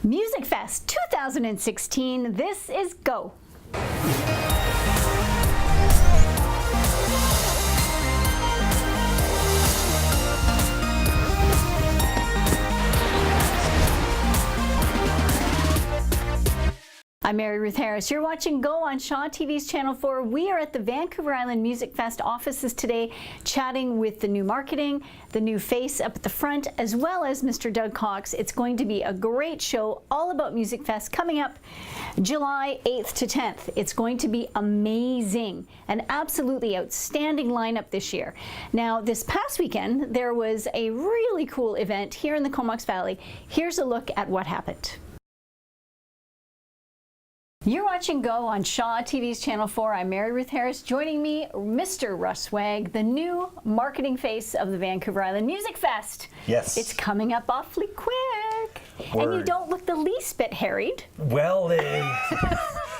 MusicFest 2016, this is Go! I'm Mary Ruth Harris. You're watching Go on Shaw TV's Channel 4. We are at the Vancouver Island Music Fest offices today, chatting with the new marketing, the new face up at the front, as well as Mr. Doug Cox. It's going to be a great show all about MusicFest coming up July 8th to 10th. It's going to be amazing. An absolutely outstanding lineup this year. Now, this past weekend, there was a really cool event here in the Comox Valley. Here's a look at what happened. You're watching Go on Shaw TV's Channel 4. I'm Mary Ruth Harris. Joining me, Mr. Russ Swag, the new marketing face of the Vancouver Island Music Fest. Yes. It's coming up awfully quick. And you don't look the least bit harried. Well,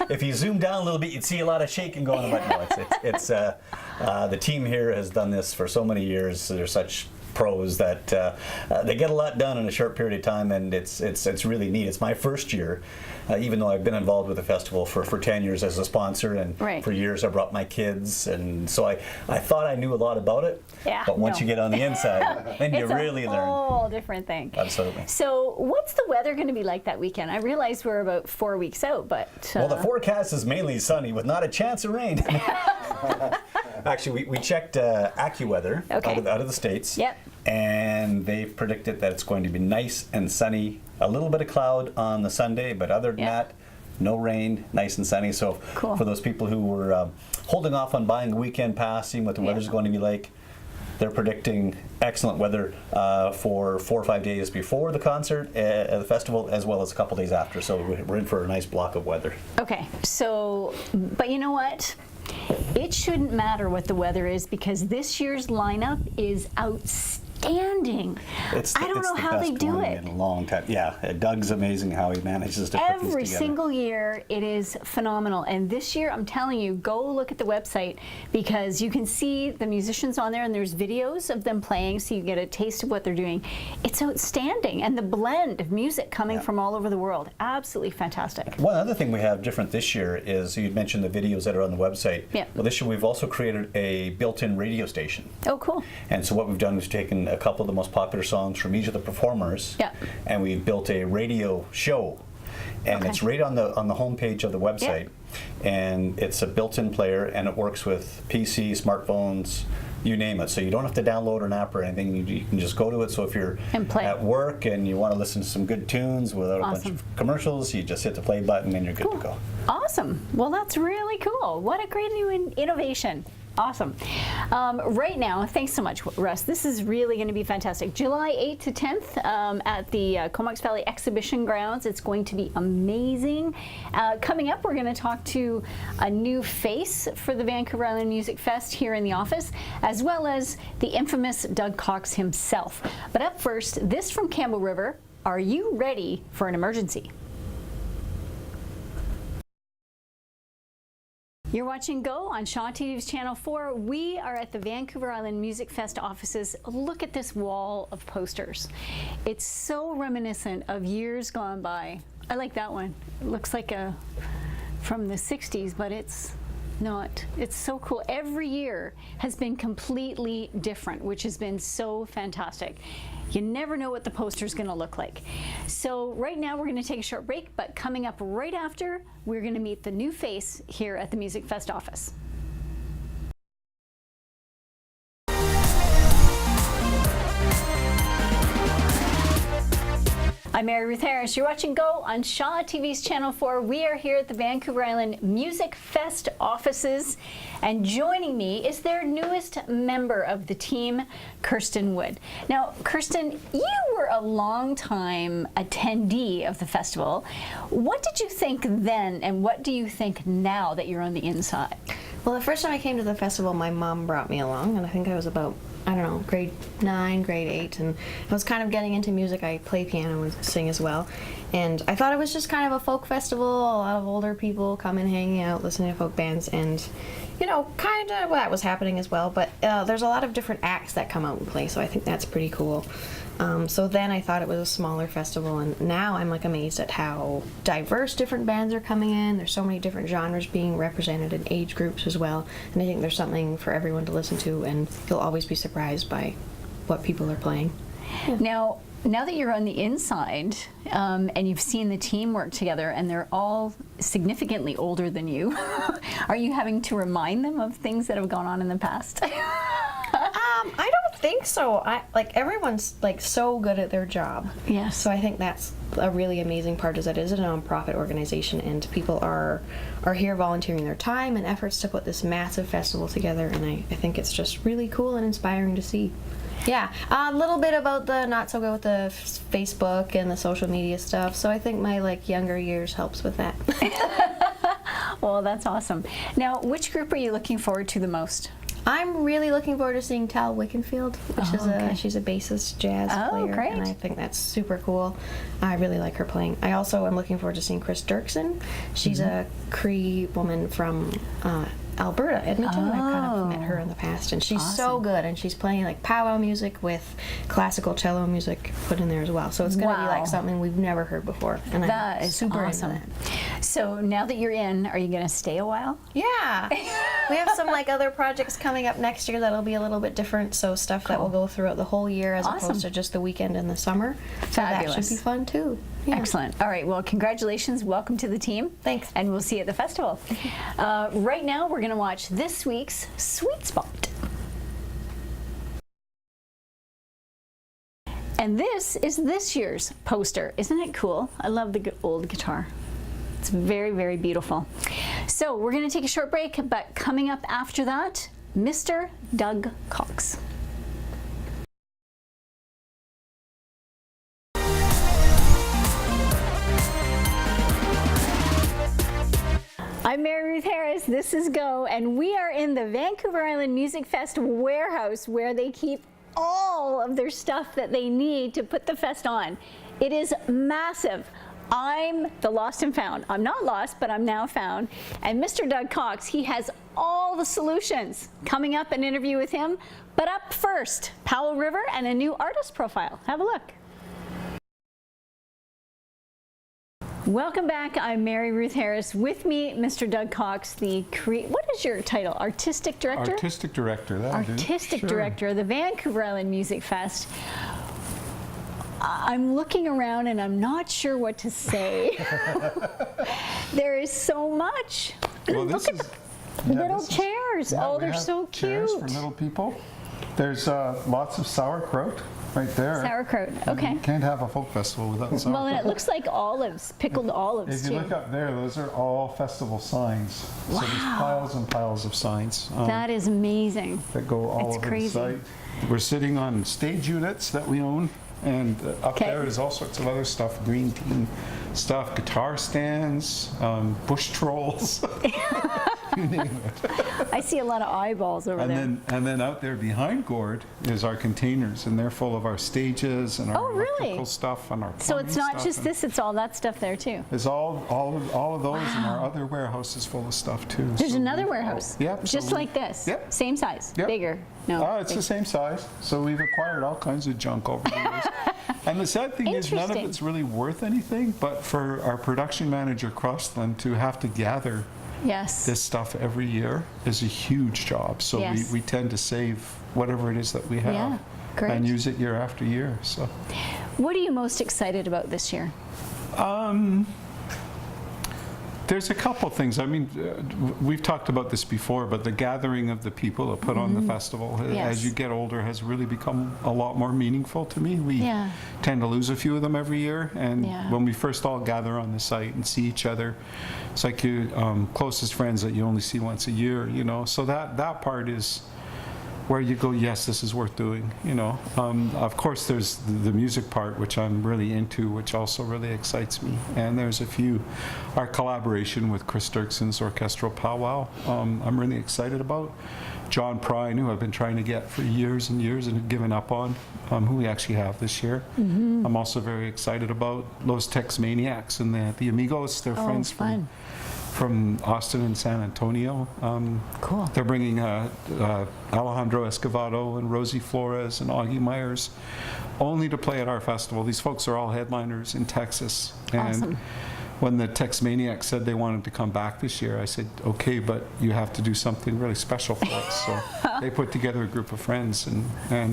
if you zoom down a little bit, you'd see a lot of shaking going on. But no, it's the team here has done this for so many years. They're such pros that they get a lot done in a short period of time, and it's really neat. It's my first year, even though I've been involved with the festival for 10 years as a sponsor, and for years I brought my kids, and so I thought I knew a lot about it. Yeah, but once you get on the inside, then you really learn. It's a whole different thing. Absolutely. So what's the weather going to be like that weekend? I realize we're about 4 weeks out, but well, the forecast is mainly sunny with not a chance of rain. Actually, we checked AccuWeather out of the States. Yep. And they've predicted that it's going to be nice and sunny. A little bit of cloud on the Sunday, but other than that, no rain, nice and sunny. So for those people who were holding off on buying the weekend pass, seeing what the weather's going to be like, they're predicting excellent weather for 4 or 5 days before the concert at the festival, as well as a couple days after. So we're in for a nice block of weather. Okay, so, but you know what? It shouldn't matter what the weather is, because this year's lineup is outstanding. I don't know how they do it. In a long time. Yeah, Doug's amazing how he manages to put these together. Every single year it is phenomenal, and this year I'm telling you, go look at the website, because you can see the musicians on there and there's videos of them playing, so you get a taste of what they're doing. It's outstanding, and the blend of music coming from all over the world, absolutely fantastic. One other thing we have different this year is, you'd mentioned the videos that are on the website. Yeah. Well, this year we've also created a built-in radio station. Oh, cool. And so what we've done is taken a couple of the most popular songs from each of the performers, and we've built a radio show, and it's right on the homepage of the website, and it's a built-in player, and it works with PC, smartphones, you name it. So you don't have to download an app or anything. You can just go to it. So if you're at work and you want to listen to some good tunes without a bunch of commercials, you just hit the play button and you're good to go. Awesome. Well, that's really cool. What a great new innovation. Awesome. Right now, thanks so much, Russ. This is really going to be fantastic. July 8th to 10th at the Comox Valley Exhibition Grounds. It's going to be amazing. Coming up, we're going to talk to a new face for the Vancouver Island Music Fest here in the office, as well as the infamous Doug Cox himself. But up first, this from Campbell River. Are you ready for an emergency? You're watching Go on Shaw TV's Channel 4. We are at the Vancouver Island Music Fest offices. Look at this wall of posters. It's so reminiscent of years gone by. I like that one. It looks like from the 60s, but it's not. It's so cool. Every year has been completely different, which has been so fantastic. You never know what the poster's going to look like. So right now we're going to take a short break, but coming up right after, we're going to meet the new face here at the Music Fest office. I'm Mary Ruth Harris. You're watching Go on Shaw TV's Channel 4. We are here at the Vancouver Island Music Fest offices, and joining me is their newest member of the team, Kirsten Wood. Now, Kirsten, you were a long-time attendee of the festival. What did you think then, and what do you think now that you're on the inside? Well, the first time I came to the festival, my mom brought me along, and I think I was about, I don't know, grade 9, grade 8, and I was kind of getting into music. I play piano and sing as well, and I thought it was just kind of a folk festival, a lot of older people coming, hanging out, listening to folk bands, and, you know, kind of that was happening as well, but there's a lot of different acts that come out and play, so I think that's pretty cool. So then I thought it was a smaller festival, and now I'm like amazed at how diverse different bands are coming in. There's so many different genres being represented in age groups as well, and I think there's something for everyone to listen to, and you'll always be surprised by what people are playing. Yeah. Now that you're on the inside and you've seen the team work together, and they're all significantly older than you, are you having to remind them of things that have gone on in the past? I don't think so. Like everyone's like so good at their job. Yes. So I think that's a really amazing part, is that it is a nonprofit organization, and people are here volunteering their time and efforts to put this massive festival together, and I think it's just really cool and inspiring to see. Yeah, a little bit about the not so good with the Facebook and the social media stuff, so I think my like younger years helps with that. Well, that's awesome. Now, which group are you looking forward to the most? I'm really looking forward to seeing Tal Wickenfield, which is she's a bassist jazz player, great. and I think that's super cool. I really like her playing. I also am looking forward to seeing Chris Dirksen. She's a Cree woman from Alberta, Edmonton. I've kind of met her in the past, and she's so good, and she's playing like powwow music with classical cello music put in there as well. So it's going to be like something we've never heard before, and I'm super awesome. into that. So now that you're in, are you going to stay a while? Yeah, we have some like other projects coming up next year that'll be a little bit different. So stuff that will go throughout the whole year as opposed to just the weekend in the summer. So that should be fun too. Yeah. Excellent. All right. Well, congratulations. Welcome to the team. Thanks. And we'll see you at the festival. Right now, we're going to watch this week's Sweet Spot. And this is this year's poster. Isn't it cool? I love the old guitar. It's very, very beautiful. So we're going to take a short break, but coming up after that, Mr. Doug Cox. I'm Mary Ruth Harris, this is Go, and we are in the Vancouver Island Music Fest warehouse where they keep all of their stuff that they need to put the fest on. It is massive. I'm the lost and found. I'm not lost, but I'm now found. And Mr. Doug Cox, he has all the solutions. Coming up, an interview with him. But up first, Powell River and a new artist profile. Have a look. Welcome back. I'm Mary Ruth Harris. With me, Mr. Doug Cox, what is your title? Artistic Director? Artistic Director. Artistic Director of the Vancouver Island Music Fest. I'm looking around and I'm not sure what to say. There is so much. Well, Look at the little chairs. Oh, they're so cute. Chairs for little people. There's lots of sauerkraut right there. Sauerkraut, okay. You can't have a folk festival without sauerkraut. Well, and it looks like olives, pickled olives, If you look up there, those are all festival signs. Wow. So there's piles and piles of signs. That is amazing. That go all over the site. We're sitting on stage units that we own. And up there is all sorts of other stuff, green team stuff, guitar stands, bush trolls, you name it. I see a lot of eyeballs over there. And then out there behind Gord is our containers, and they're full of our stages and our electrical stuff and our So it's not just and this, it's all that stuff there too. There's all of those, and our other warehouse is full of stuff too. There's another warehouse, yep, just like this, yep. Same size, Yep. bigger. No, it's the same size. So we've acquired all kinds of junk over the years. And the sad thing is none of it's really worth anything, but for our production manager, Crossland, to have to gather this stuff every year is a huge job. So we tend to save whatever it is that we have and use it year after year. So, what are you most excited about this year? There's a couple things. I mean, we've talked about this before, but the gathering of the people that put on the festival as you get older has really become a lot more meaningful to me. We tend to lose a few of them every year, and when we first all gather on the site and see each other, it's like your closest friends that you only see once a year, you know. So that part is where you go, yes, this is worth doing, you know. Of course, there's the music part, which I'm really into, which also really excites me. And there's our collaboration with Chris Dirksen's orchestral powwow, I'm really excited about. John Prine, who I've been trying to get for years and years and given up on, who we actually have this year. I'm also very excited about Los Tex Maniacs and the Amigos. They're friends from Austin and San Antonio. Cool. They're bringing Alejandro Escovedo and Rosie Flores and Augie Myers only to play at our festival. These folks are all headliners in Texas. And Awesome. when the Tex Maniacs said they wanted to come back this year, I said, okay, but you have to do something really special for us. So they put together a group of friends, and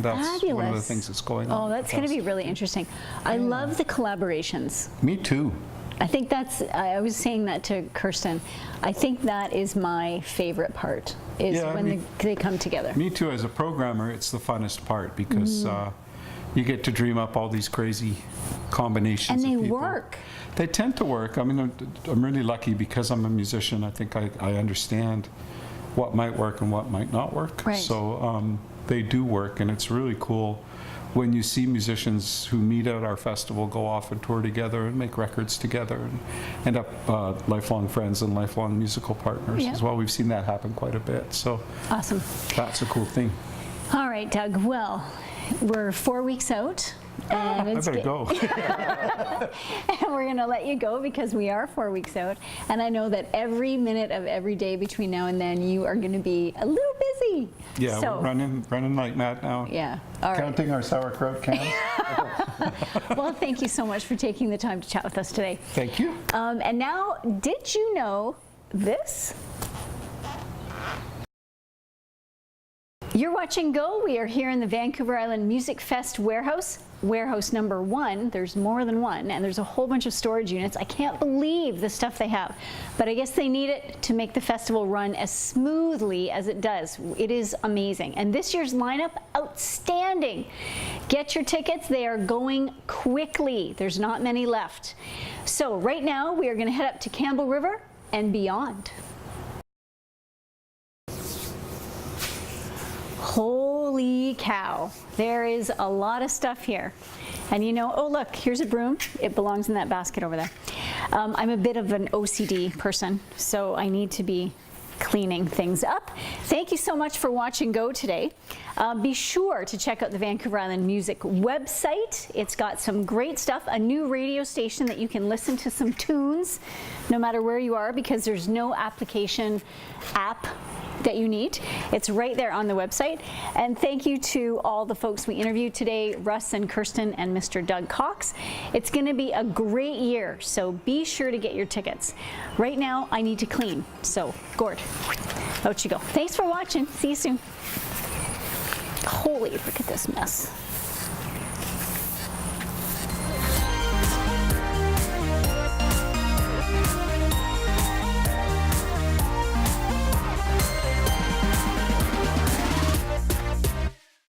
that's Fabulous. one of the things that's going on. Oh, that's going to be really interesting. I love the collaborations. Me too. I think that's, I was saying that to Kirsten, I think that is my favorite part, is Yeah, when they come together. Me too. As a programmer, it's the funnest part because you get to dream up all these crazy combinations And of they people. work. They tend to work. I mean, I'm really lucky because I'm a musician. I think I understand what might work and what might not work. Right. So they do work, and it's really cool when you see musicians who meet at our festival go off and tour together and make records together and end up lifelong friends and lifelong musical partners Yeah. as well. We've seen that happen quite a bit. So Awesome. that's a cool thing. All right, Doug. Well, we're 4 weeks out. And I it's better go. and we're going to let you go because we are 4 weeks out. And I know that every minute of every day between now and then, you are going to be a little busy. Yeah, so, we're running like mad now. Yeah. All right. Counting our sauerkraut cans. Well, thank you so much for taking the time to chat with us today. Thank you. And now, did you know this? You're watching Go. We are here in the Vancouver Island Music Fest warehouse. Warehouse number 1. There's more than one, and there's a whole bunch of storage units. I can't believe the stuff they have, but I guess they need it to make the festival run as smoothly as it does. It is amazing, and this year's lineup, outstanding. Get your tickets. They are going quickly. There's not many left. So right now, we are going to head up to Campbell River and beyond. Holy cow, there is a lot of stuff here. And you know, oh look, here's a broom. It belongs in that basket over there. I'm a bit of an OCD person, so I need to be cleaning things up. Thank you so much for watching Go today. Be sure to check out the Vancouver Island Music website. It's got some great stuff, a new radio station that you can listen to some tunes no matter where you are, because there's no application app that you need. It's right there on the website. And thank you to all the folks we interviewed today, Russ and Kirsten and Mr. Doug Cox. It's going to be a great year, so be sure to get your tickets. Right now, I need to clean. So, Gord, out you go. Thanks for watching. See you soon. Holy, look at this mess.